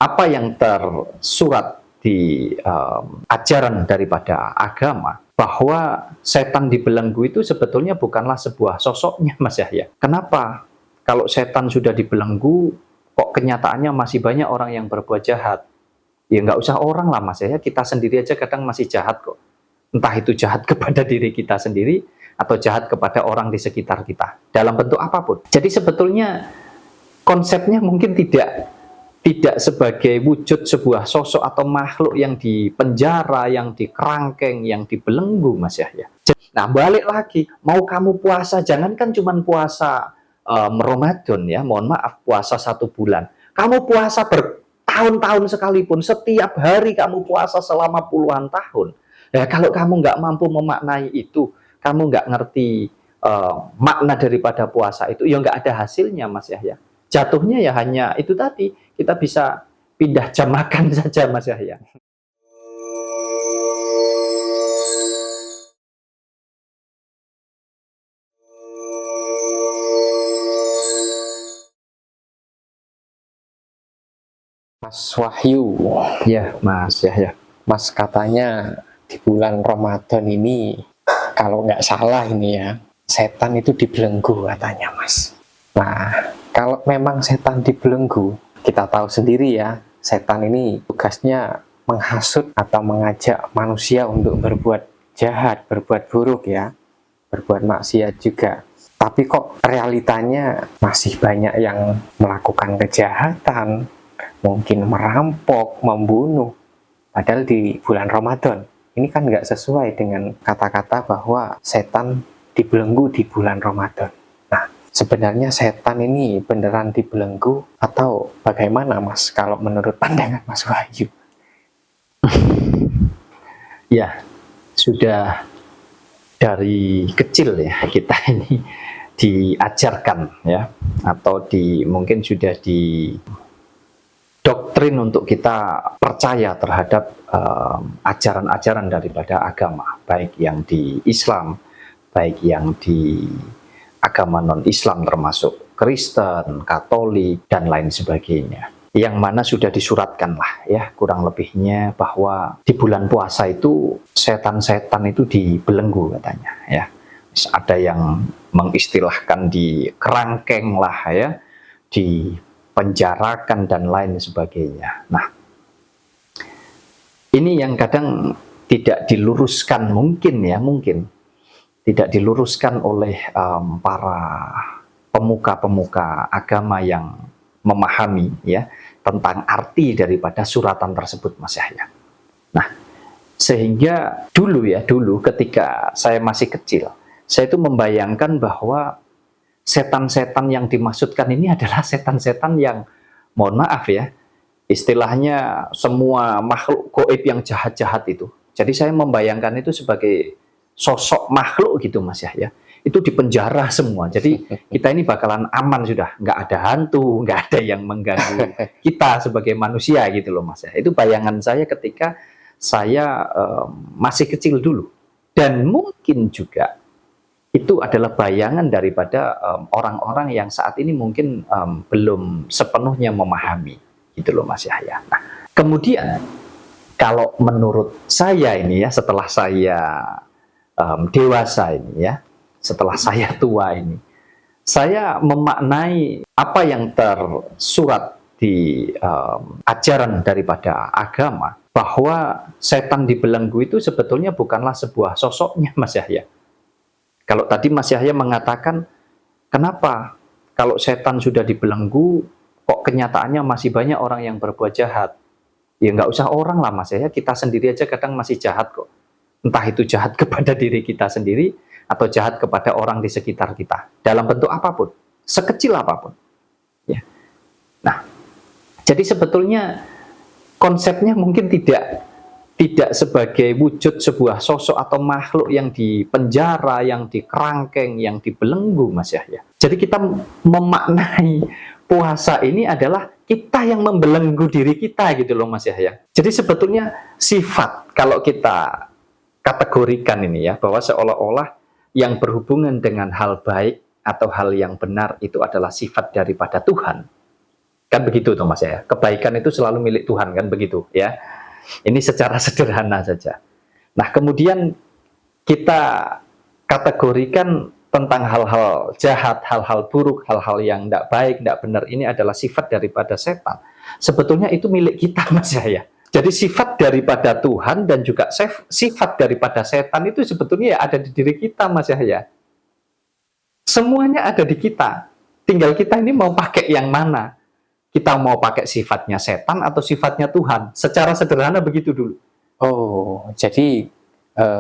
apa yang tersurat di ajaran daripada agama, bahwa setan dibelenggu itu sebetulnya bukanlah sebuah sosoknya, Mas Yahya. Kenapa? Kalau setan sudah dibelenggu, kok kenyataannya masih banyak orang yang berbuat jahat? Ya nggak usah orang lah, Mas Yahya, kita sendiri aja kadang masih jahat kok. Entah itu jahat kepada diri kita sendiri, atau jahat kepada orang di sekitar kita, dalam bentuk apapun. Jadi sebetulnya konsepnya mungkin tidak sebagai wujud sebuah sosok atau makhluk yang dipenjara, yang dikerangkeng, yang dibelenggu, Mas Yahya. Nah, balik lagi, mau kamu puasa, jangankan cuma puasa Ramadan ya, mohon maaf, puasa 1 bulan. Kamu puasa bertahun-tahun sekalipun, setiap hari kamu puasa selama puluhan tahun. Ya, kalau kamu nggak mampu memaknai itu, kamu nggak ngerti makna daripada puasa itu, ya nggak ada hasilnya, Mas Yahya. Jatuhnya ya hanya itu tadi, kita bisa pindah jam makan saja, Mas Yahya. Mas Wahyu, Ya, Mas Yahya. Mas katanya di bulan Ramadan ini, kalau nggak salah ini ya, setan itu dibelenggu katanya, Mas. Nah, kalau memang setan dibelenggu, kita tahu sendiri ya, setan ini tugasnya menghasut atau mengajak manusia untuk berbuat jahat, berbuat buruk ya, berbuat maksiat juga. Tapi kok realitanya masih banyak yang melakukan kejahatan, mungkin merampok, membunuh, padahal di bulan Ramadan. Ini kan nggak sesuai dengan kata-kata bahwa setan dibelenggu di bulan Ramadan. Nah, sebenarnya setan ini beneran dibelenggu atau bagaimana, Mas, kalau menurut pandangan Mas Wahyu? Ya, sudah dari kecil ya kita ini diajarkan ya, atau mungkin sudah doktrin untuk kita percaya terhadap ajaran-ajaran daripada agama, baik yang di Islam, baik yang di agama non-Islam termasuk Kristen, Katolik, dan lain sebagainya. Yang mana sudah disuratkan lah ya, kurang lebihnya, bahwa di bulan puasa itu setan-setan itu dibelenggu katanya ya. Ada yang mengistilahkan di kerangkeng lah ya, di penjarakan dan lain sebagainya. Nah, ini yang kadang tidak diluruskan, mungkin tidak diluruskan oleh para pemuka-pemuka agama yang memahami ya tentang arti daripada suratan tersebut, Mas Yahya. Nah, sehingga dulu ketika saya masih kecil, saya itu membayangkan bahwa setan-setan yang dimaksudkan ini adalah setan-setan yang, mohon maaf ya, istilahnya semua makhluk gaib yang jahat-jahat itu. Jadi saya membayangkan itu sebagai sosok makhluk gitu, Mas Yahya. Itu dipenjara semua. Jadi kita ini bakalan aman sudah, nggak ada hantu, nggak ada yang mengganggu kita sebagai manusia gitu loh, Mas Yahya. Itu bayangan saya ketika saya masih kecil dulu. Dan mungkin juga itu adalah bayangan daripada orang-orang yang saat ini mungkin belum sepenuhnya memahami gitu loh, Mas Yahya. Nah, kemudian kalau menurut saya ini ya, setelah saya dewasa ini ya, setelah saya tua ini, saya memaknai apa yang tersurat di ajaran daripada agama, bahwa setan dibelenggu itu sebetulnya bukanlah sebuah sosoknya, Mas Yahya. Kalau tadi Mas Yahya mengatakan, kenapa kalau setan sudah dibelenggu, kok kenyataannya masih banyak orang yang berbuat jahat? Ya nggak usah orang lah, Mas Yahya, kita sendiri aja kadang masih jahat kok. Entah itu jahat kepada diri kita sendiri, atau jahat kepada orang di sekitar kita, dalam bentuk apapun, sekecil apapun. Ya. Nah, jadi sebetulnya konsepnya mungkin tidak sebagai wujud sebuah sosok atau makhluk yang dipenjara, yang dikerangkeng, yang dibelenggu, Mas Yahya. Jadi kita memaknai puasa ini adalah kita yang membelenggu diri kita gitu loh, Mas Yahya. Jadi sebetulnya sifat, kalau kita kategorikan ini ya, bahwa seolah-olah yang berhubungan dengan hal baik atau hal yang benar itu adalah sifat daripada Tuhan. Kan begitu toh Mas ya. Kebaikan itu selalu milik Tuhan kan begitu ya. Ini secara sederhana saja. Nah, kemudian kita kategorikan tentang hal-hal jahat, hal-hal buruk, hal-hal yang tidak baik, tidak benar, ini adalah sifat daripada setan. Sebetulnya itu milik kita Mas Yahya. Jadi sifat daripada Tuhan dan juga sifat daripada setan itu sebetulnya ya ada di diri kita Mas Yahya. Semuanya ada di kita. Tinggal kita ini mau pakai yang mana. Kita mau pakai sifatnya setan atau sifatnya Tuhan. Secara sederhana begitu dulu. Oh, jadi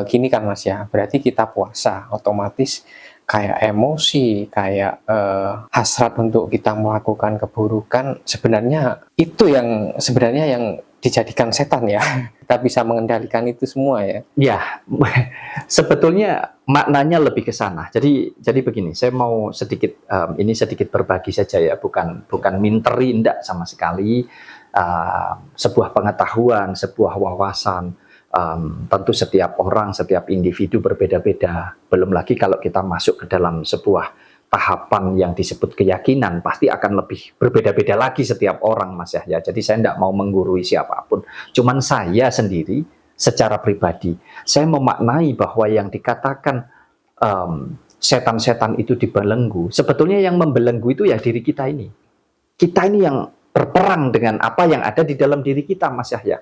gini kan Mas ya, berarti kita puasa, otomatis kayak emosi, kayak hasrat untuk kita melakukan keburukan, sebenarnya itu yang dijadikan setan ya. Kita bisa mengendalikan itu semua ya. Ya, sebetulnya maknanya lebih ke sana. Jadi begini, saya mau sedikit ini sedikit berbagi saja ya, bukan minteri, enggak sama sekali. Sebuah pengetahuan, sebuah wawasan. Tentu setiap orang, setiap individu berbeda-beda. Belum lagi kalau kita masuk ke dalam sebuah tahapan yang disebut keyakinan, pasti akan lebih berbeda-beda lagi setiap orang Mas Yahya. Jadi saya tidak mau menggurui siapapun. Cuman saya sendiri secara pribadi, saya memaknai bahwa yang dikatakan setan-setan itu dibelenggu, sebetulnya yang membelenggu itu ya diri kita ini. Kita ini yang berperang dengan apa yang ada di dalam diri kita Mas Yahya.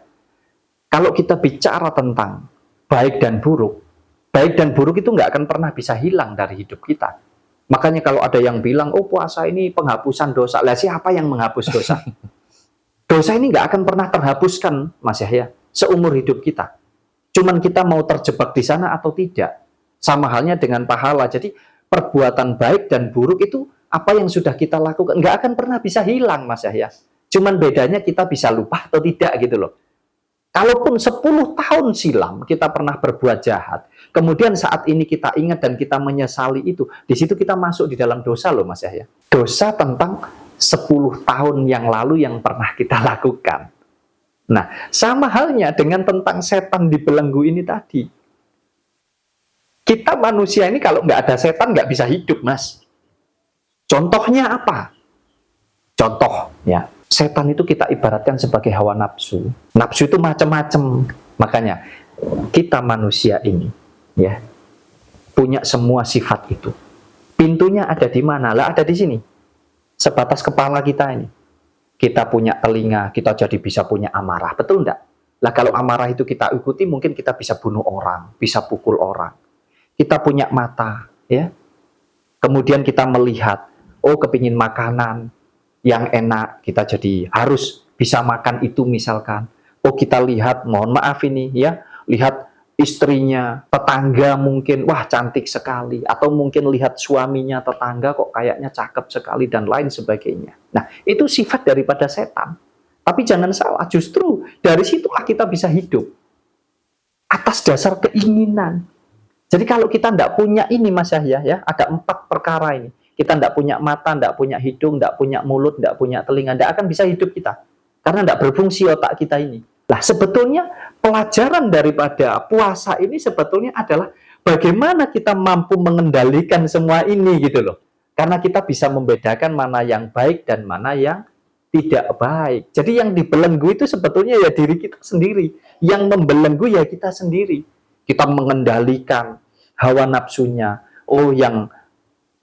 Kalau kita bicara tentang baik dan buruk itu nggak akan pernah bisa hilang dari hidup kita. Makanya kalau ada yang bilang, oh puasa ini penghapusan dosa. Lah siapa yang menghapus dosa? Dosa ini nggak akan pernah terhapuskan, Mas Yahya, seumur hidup kita. Cuman kita mau terjebak di sana atau tidak. Sama halnya dengan pahala. Jadi perbuatan baik dan buruk itu apa yang sudah kita lakukan nggak akan pernah bisa hilang, Mas Yahya. Cuman bedanya kita bisa lupa atau tidak gitu loh. Kalaupun 10 tahun silam kita pernah berbuat jahat, kemudian saat ini kita ingat dan kita menyesali itu, di situ kita masuk di dalam dosa loh Mas Yahya. Dosa tentang 10 tahun yang lalu yang pernah kita lakukan. Nah, sama halnya dengan tentang setan dibelenggu ini tadi. Kita manusia ini kalau nggak ada setan nggak bisa hidup, Mas. Contohnya apa? Contoh, ya. Setan itu kita ibaratkan sebagai hawa nafsu. Nafsu itu macam-macam. Makanya kita manusia ini ya punya semua sifat itu. Pintunya ada di mana? Lah ada di sini. Sebatas kepala kita ini. Kita punya telinga, kita jadi bisa punya amarah. Betul enggak? Lah kalau amarah itu kita ikuti, mungkin kita bisa bunuh orang, bisa pukul orang. Kita punya mata, ya. Kemudian kita melihat, oh kepingin makanan yang enak, kita jadi harus bisa makan itu misalkan. Oh kita lihat, mohon maaf ini ya, lihat istrinya, tetangga mungkin, wah cantik sekali. Atau mungkin lihat suaminya, tetangga kok kayaknya cakep sekali dan lain sebagainya. Nah itu sifat daripada setan. Tapi jangan salah, justru dari situlah kita bisa hidup. Atas dasar keinginan. Jadi kalau kita tidak punya ini Mas Yahya, ya, ada 4 perkara ini. Kita tidak punya mata, tidak punya hidung, tidak punya mulut, tidak punya telinga, tidak akan bisa hidup kita. Karena tidak berfungsi otak kita ini. Nah, sebetulnya pelajaran daripada puasa ini sebetulnya adalah bagaimana kita mampu mengendalikan semua ini gitu loh. Karena kita bisa membedakan mana yang baik dan mana yang tidak baik. Jadi yang dibelenggu itu sebetulnya ya diri kita sendiri. Yang membelenggu ya kita sendiri. Kita mengendalikan hawa nafsunya. Oh, yang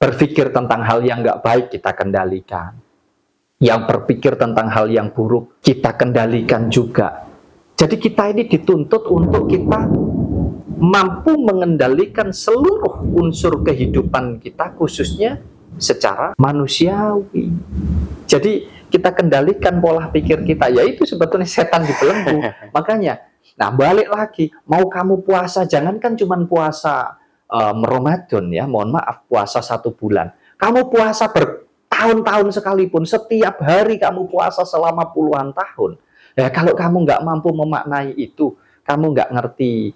berpikir tentang hal yang nggak baik kita kendalikan. Yang berpikir tentang hal yang buruk kita kendalikan juga. Jadi kita ini dituntut untuk kita mampu mengendalikan seluruh unsur kehidupan kita, khususnya secara manusiawi. Jadi kita kendalikan pola pikir kita, yaitu sebetulnya setan dibelenggu. Makanya, nah balik lagi, mau kamu puasa, jangankan cuma puasa Ramadan ya, mohon maaf, puasa 1 bulan. Kamu puasa bertahun-tahun sekalipun, setiap hari kamu puasa selama puluhan tahun. Ya, kalau kamu nggak mampu memaknai itu, kamu nggak ngerti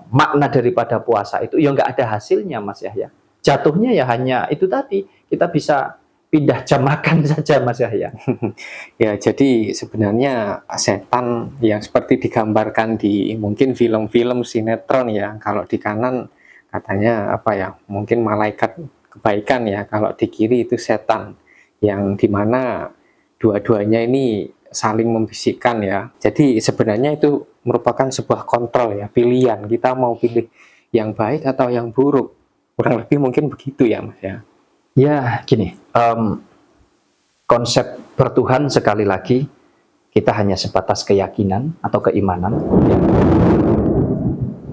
makna daripada puasa itu, ya nggak ada hasilnya Mas Yahya. Jatuhnya ya hanya itu tadi, kita bisa pindah jam makan saja Mas Yahya. Ya, jadi sebenarnya setan yang seperti digambarkan di mungkin film-film sinetron ya, kalau di kanan katanya apa ya, mungkin malaikat kebaikan ya, kalau di kiri itu setan, yang dimana dua-duanya ini saling membisikkan ya. Jadi sebenarnya itu merupakan sebuah kontrol ya, pilihan. Kita mau pilih yang baik atau yang buruk. Kurang lebih mungkin begitu ya Mas ya. Ya, gini, konsep bertuhan sekali lagi, kita hanya sebatas keyakinan atau keimanan. Ya.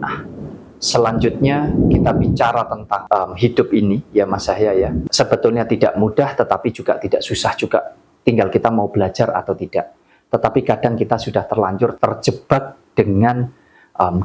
Nah, selanjutnya kita bicara tentang hidup ini, ya Mas Yahya ya. Sebetulnya tidak mudah, tetapi juga tidak susah juga. Tinggal kita mau belajar atau tidak. Tetapi kadang kita sudah terlanjur terjebak dengan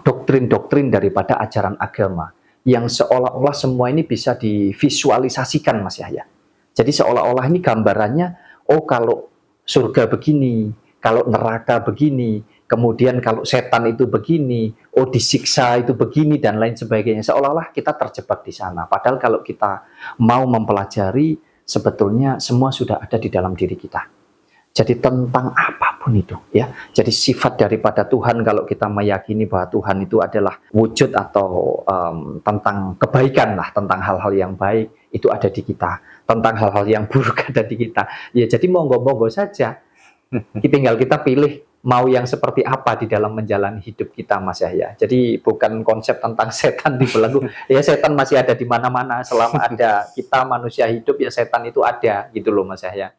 doktrin-doktrin daripada ajaran agama yang seolah-olah semua ini bisa divisualisasikan Mas Yahya. Jadi seolah-olah ini gambarannya, oh kalau surga begini, kalau neraka begini, kemudian kalau setan itu begini, oh disiksa itu begini, dan lain sebagainya. Seolah-olah kita terjebak di sana. Padahal kalau kita mau mempelajari, sebetulnya semua sudah ada di dalam diri kita. Jadi tentang apapun itu, ya. Jadi sifat daripada Tuhan, kalau kita meyakini bahwa Tuhan itu adalah wujud atau tentang kebaikan lah, tentang hal-hal yang baik, itu ada di kita. Tentang hal-hal yang buruk ada di kita. Ya jadi monggo-monggo saja. Tinggal kita pilih mau yang seperti apa di dalam menjalani hidup kita Mas Yahya. Jadi bukan konsep tentang setan dibelenggu. Ya setan masih ada di mana-mana. Selama ada kita manusia hidup, ya setan itu ada gitu loh Mas Yahya.